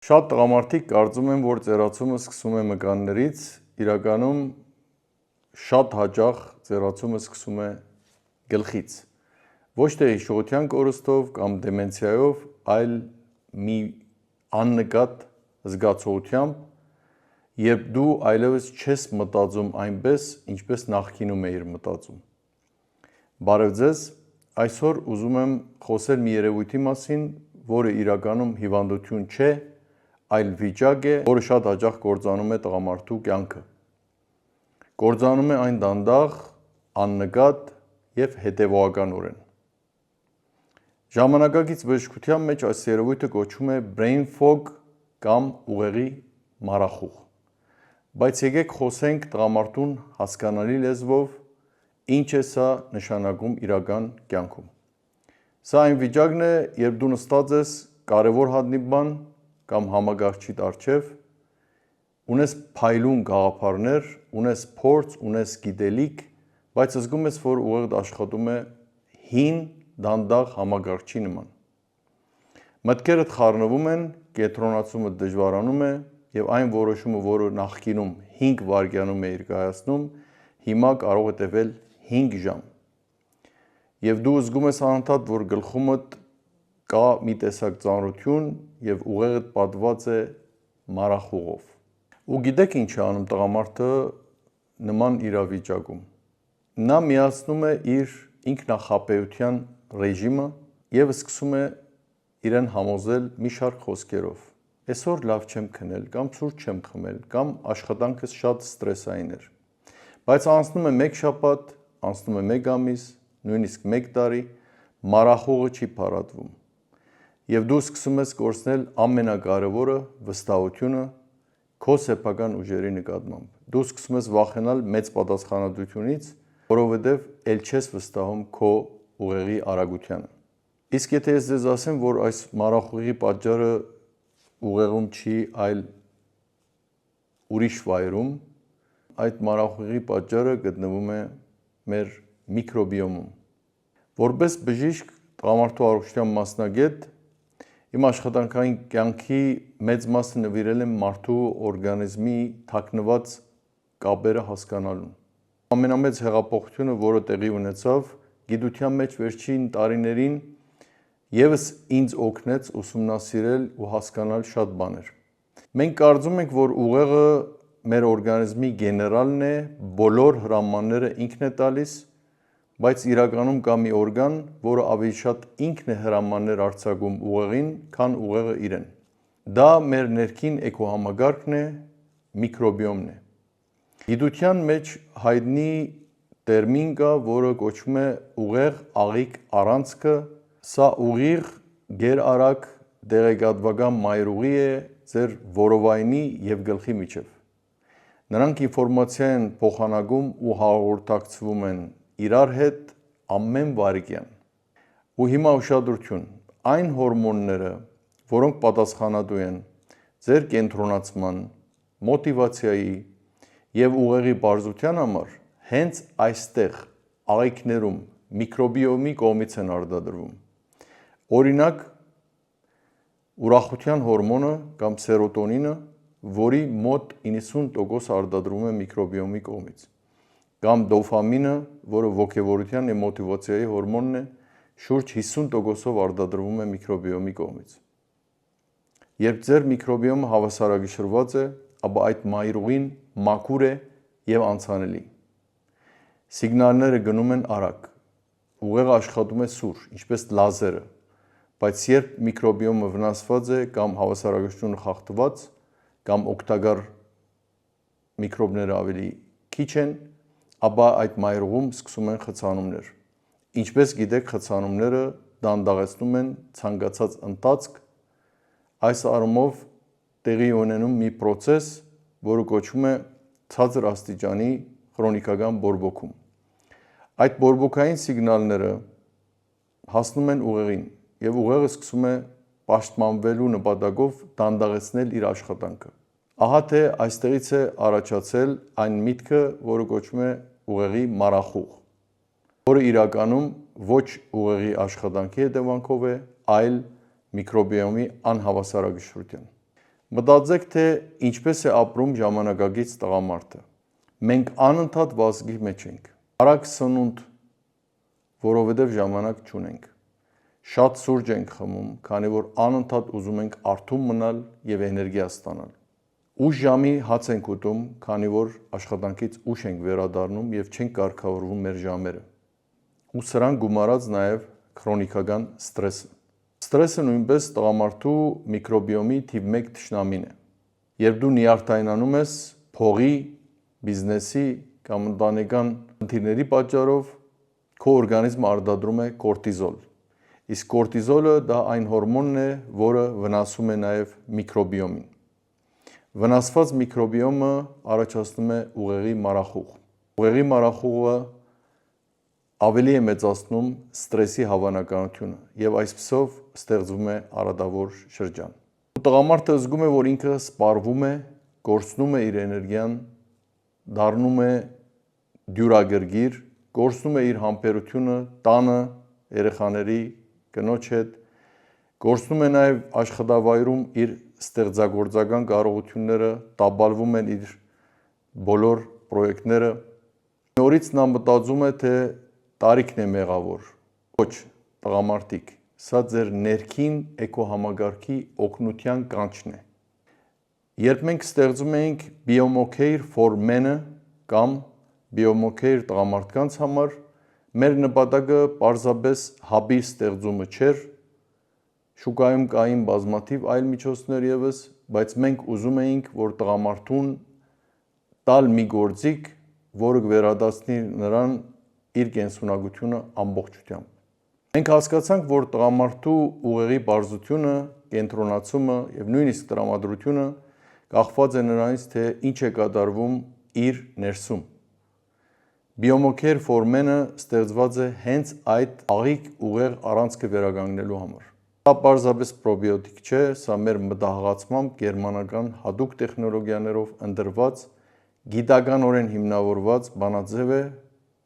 Շատ տղամարդիկ կարծում են, որ ծերացումը սկսում է մկաններից, իրականում շատ հաճախ ծերացումը սկսում է գլխից։ Ոչ թե հիշողության կորստով կամ դեմենցիայով, այլ մի աննկատ զգացողությամբ, երբ դու այլևս չես մտածում այնպես, ինչպես նախկինում էիր մտածում։ Բարև ձեզ, այսօր ուզում եմ խոսել մի երևույթի մասին, որը իրականում հիվանդություն չէ, այլ վիճակ է, որը շատ հաճախ կործանում է տղամարդու կյանքը։ Կործանում է այն դանդաղ, աննկատ և հետևողականորեն։ Ժամանակակից բժշկության մեջ այս երևույթը կոչվում է brain fog կամ ուղեղի մարախուղ։ Բայց եկեք խոսենք տղամարդուն հասկանալի լեզվով, ինչ է սա նշանակում իրական կյանքում։ Սա այն վիճակն է, երբ դու նստած ես կարևոր հանդիպման կամ համագարչիդ առջև, ունես փայլուն գաղափարներ, ունես փորձ, ունես գիտելիք, բայց զգում ես, որ ուղեղդ աշխատում է հին, դանդաղ համագարչի նման։ Մտքերդ խառնվում են, կենտրոնացումը դժվարանում է և այն որոշումը, որը նախկինում 5 վայրկյանում էիր կայացնում, հիմա կարող է տևել 5 ժամ։ Եվ դու զգում ես անընդհատ, որ գլխումդ կա մի տեսակ ծանրություն և ուղեղդ պատված է մարախուղով։ Ու գիտեք ինչ է անում տղամարդը նման իրավիճակում։ Նա միացնում է իր ինքնախապեյության ռեժիմը և սկսում է իրեն համոզել մի շարք խոսքերով։ Այսօր լավ չեմ քնել, կամ ցուրտ չեմ խմել, կամ աշխատանքս շատ ստրեսային էր։ Բայց անցնում է 1 շաբաթ, անցնում է 1 ամիս, նույնիսկ 1 տարի, մարախուղը չի փարատվում։ Եվ դու սկսում ես կորցնել ամենակարևորը՝ վստահությունը քո սեփական ուժերի նկատմամբ։ Դու սկսում ես վախենալ մեծ պատասխանատվությունից, որովհետև էլ չես վստահում քո ուղեղի արագությանը։ Իսկ եթե ես ձեզ ասեմ, որ այս մարախուղի պատճառը ուղեղում չի, այլ ուրիշ վայրում, այդ մարախուղի պատճառը գտնվում է մեր միկրոբիոմում։ Որպես բժիշկ, տղամարդու առողջության մասնագետ, իմ աշխատանքային կյանքի մեծ մասը նվիրել եմ մարդու օրգանիզմի թաքնված կապերը հասկանալուն։ Ամենամեծ հեղափոխությունը, որը տեղի ունեցավ գիտության մեջ վերջին տարիներին, ևս ինձ օգնեց ուսումնասիրել ու հասկանալ շատ բաներ։ Մենք կարծում ենք, որ ուղեղը մեր օրգանիզմի գեներալն է, բոլոր հրամանները ինքն է տալիս, բայց իրականում կա մի օրգան, որը ավելի շատ ինքն է հրամաններ արձակում ուղեղին, քան ուղեղը իրեն։ Դա մեր ներքին էկոհամակարգն է, միկրոբիոմն է։ Գիտության մեջ հայտնի տերմին կա, որը կոչվում է ուղեղ-աղիք առանցքը, սա ուղիղ, գերարագ տեղեկատվական մայրուղի է ձեր որովայնի և գլխի միջև։ Նրանք ինֆորմացիա են փոխանակում ու հաղորդակցվում են իրար հետ ամեն վայրկյան։ Ու հիմա ուշադրություն, այն հորմոնները, որոնք պատասխանատու են ձեր կենտրոնացման, մոտիվացիայի և ուղեղի պարզության համար, հենց այստեղ աղիքներում միկրոբիոմի կողմից են արտադրվում։ Օրինակ, ուրախության հորմոնը կամ սերոտոնինը, որի մոտ 90% արտադրվում է միկրոբիոմի կողմից, կամ դոֆամինը, որը ոգևորության և մոտիվացիայի հորմոնն է, շուրջ 50%-ով արտադրվում է միկրոբիոմի կողմից։ Երբ ձեր միկրոբիոմը հավասարակշռված է, ապա այդ մայրուղին մաքուր է և անցանելի։ Սիգնալները գնում են արագ, ուղեղը աշխատում է սուր, ինչպես լազերը, բայց երբ միկրոբիոմը վնասված է կամ հավասարակշռությունը խախտված, կամ օգտակար միկրոբները ավելի քիչ են, ապա այդ մայրուղում սկսում են խցանումներ։ Ինչպես գիտեք, խցանումները դանդաղեցնում են ցանկացած ընթացք, այս առումով տեղի ունենում մի պրոցես, որը կոչվում է ցածր աստիճանի քրոնիկական բորբոքում։ Այդ բորբոքային սիգնալները հասնում են ուղեղին, և ուղեղը սկսում է պաշտպանվելու նպատակով դանդաղեցնել իր աշխատանքը։ Ահա թե այստեղից է առաջացել այն միտքը, որը կոչվում է ուղեղի մարախուղ, որը իրականում ոչ ուղեղի աշխատանքի հետևանքով է, այլ միկրոբիոմի անհավասարակշռության։ Մտածեք, թե ինչպես է ապրում ժամանակակից տղամարդը։ Մենք անընդհատ վազքի մեջ ենք։ Արագ սնունդ, որովհետև ժամանակ չունենք։ Շատ սուրճ ենք խմում, քանի որ անընդհատ ուզում ենք արթուն մնալ եւ էներգիա ստանալ։ Ուշ ժամի հաց ենք ուտում, քանի որ աշխատանքից ուշ ենք վերադառնում եւ չենք կարգավորվում մեր ժամերը։ Ու սրան գումարած նաեւ քրոնիկական ստրեսը։ Ստրեսը նույնպես տղամարդու միկրոբիոմի թիվ 1 թշնամին է։ Երբ դու նյարդայնանում ես փողի, բիզնեսի կամ ընտանեկան խնդիրների պատճառով, քո օրգանիզմը արտադրում է կորտիզոլ։ Իսկ կորտիզոլը դա այն հորմոնն է, որը վնասում է նաև միկրոբիոմին։ Վնասված միկրոբիոմը առաջացնում է ուղեղի մարախուղ։ Ուղեղի մարախուղը ավելի է մեծացնում ստրեսի հավանականությունը եւ այսպիսով ստեղծվում է արադավոր շրջան։ Տղամարդը զգում է, որ ինքը սպառվում է, կորցնում է իր էներգիան, դառնում է դյուրագրգիռ, կորցնում է իր համբերությունը տանը, երեխաների, կնոջ հետ, կորցնում է նաև աշխատավայրում իր ստեղծագործական կարողությունները, տապալվում են իր բոլոր պրոյեկտները։ Նորից նա մտածում է, թե տարիքն է մեղավոր։ Ոչ, տղամարդիկ, սա ձեր ներքին էկոհամագարքի օգնության կանչն է։ Երբ մենք ստեղծում ենք Biomocare for Men-ը կամ Biomocare տղամարդկանց համար, մեր նպատակը պարզապես հաբի ստեղծումը չէր, շուկայում կային բազմաթիվ այլ միջոցներ ևս, բայց մենք ուզում էինք, որ տղամարդուն տալ մի գործիք, որը կվերադասնի նրան իր կենսունակությունը ամբողջությամբ։ Մենք հասկացանք, որ տղամարդու ուղեղի պարզությունը, կենտրոնացումը եւ նույնիսկ տրամադրությունը կախված է նրանից, թե ինչ է կատարվում իր ներսում։ Biomocare for Men-ը ստեղծված է հենց այդ աղիք ուղեղ առանցքը վերականգնելու համար։ Սա պարզապես պրոբիոտիկ չէ, սա մեր մտահղացմամբ գերմանական հատուկ տեխնոլոգիաներով ընտրված, գիտականորեն հիմնավորված բանաձև է,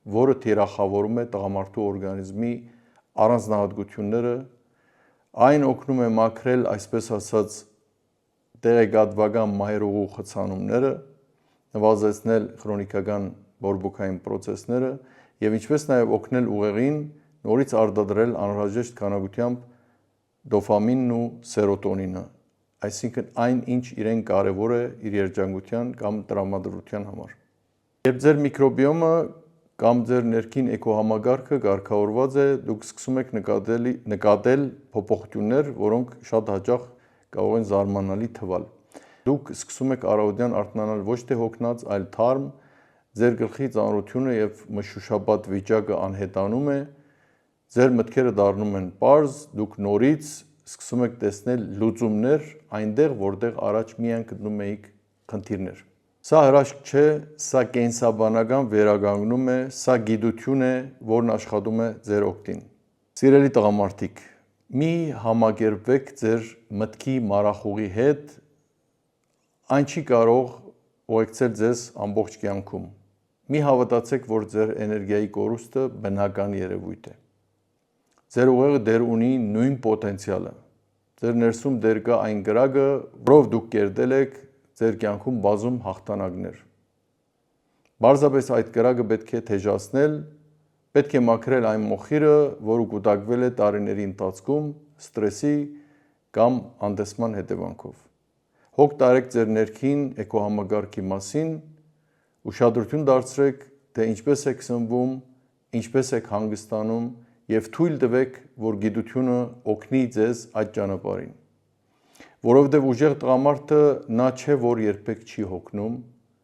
որը թիրախավորում է տղամարդու օրգանիզմի առանձնահատկությունները, այն օգնում է մաքրել, այսպես ասած, տեղեկատվական մայրուղու խցանումները, նվազեցնել քրոնիկական բորբոքային պրոցեսները եւ ինչպես նաեւ օգնել ուղեղին նորից արտադրել անհրաժեշտ քանակությամբ դոֆամինն ու սերոտոնինը, այսինքն այն, ինչ իրեն կարևոր է իր երջանկության կամ տրամադրության համար։ Երբ ձեր միկրոբիոմը կամ ձեր ներքին էկոհամագարքը կարգավորված է, դուք սկսում եք նկատել փոփոխություններ, որոնք շատ հաճախ կարող են զարմանալի թվալ։ Դուք սկսում եք առավոտյան արթնանալ ոչ թե հոգնած, այլ թարմ, ձեր գլխի ծանրությունը եւ մշուշապատ վիճակը անհետանում է, ձեր մտքերը դառնում են պարզ, դուք նորից սկսում եք տեսնել լուծումներ այնտեղ, որտեղ առաջ միայն գտնում էիք խնդիրներ։ Սա հրաշք չէ, սա կենսաբանական վերականգնում է, սա գիտություն է, որն աշխատում է ձեր օգտին։ Սիրելի տղամարդիկ, մի համակերպվեք ձեր մտքի մարախուղի հետ, այն չի կարող ուղեկցել ձեզ ամբողջ կյանքում։ Մի հավատացեք, որ ձեր էներգիայի կորուստը բնական երևույթ է։ Ձեր ուղեղը դեռ ունի նույն պոտենցիալը։ Ձեր ներսում դեռ կա այն գրագը, որով դուք կերտել եք ձեր կյանքում բազում հաղթանակներ։ Պարզապես այդ գրագը պետք է թեժացնել, պետք է մաքրել այն մոխիրը, որը կուտակվել է տարիների ընթացքում ստրեսի կամ անտեսման հետևանքով։ Հոգ տարեք ձեր ներքին էկոհամագարքի մասին, ուշադրություն դարձրեք, թե ինչպես եք սնվում, ինչպես եք հանգստանում եւ թույլ տվեք, որ գիտությունը օգնի ձեզ այդ ճանապարհին։ Որովհետեւ ուժեղ տղամարդը նա չէ, որ երբեք չի հոգնում,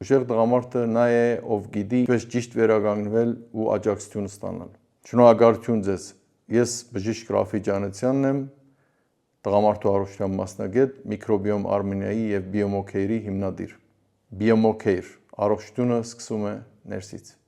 ուժեղ տղամարդը նա է, ով գիտի ինչպես ճիշտ վերականգնվել ու աջակցություն ստանալ։ Շնորհակալություն ձեզ։ Ես բժիշկ Ռաֆի Ջանեցյանն եմ, տղամարդու առողջության մասնագետ, Microbiome Armenia-ի եւ Biomocare-ի հիմնադիր։ Biomocare, առողջությունը սկսում է ներսից։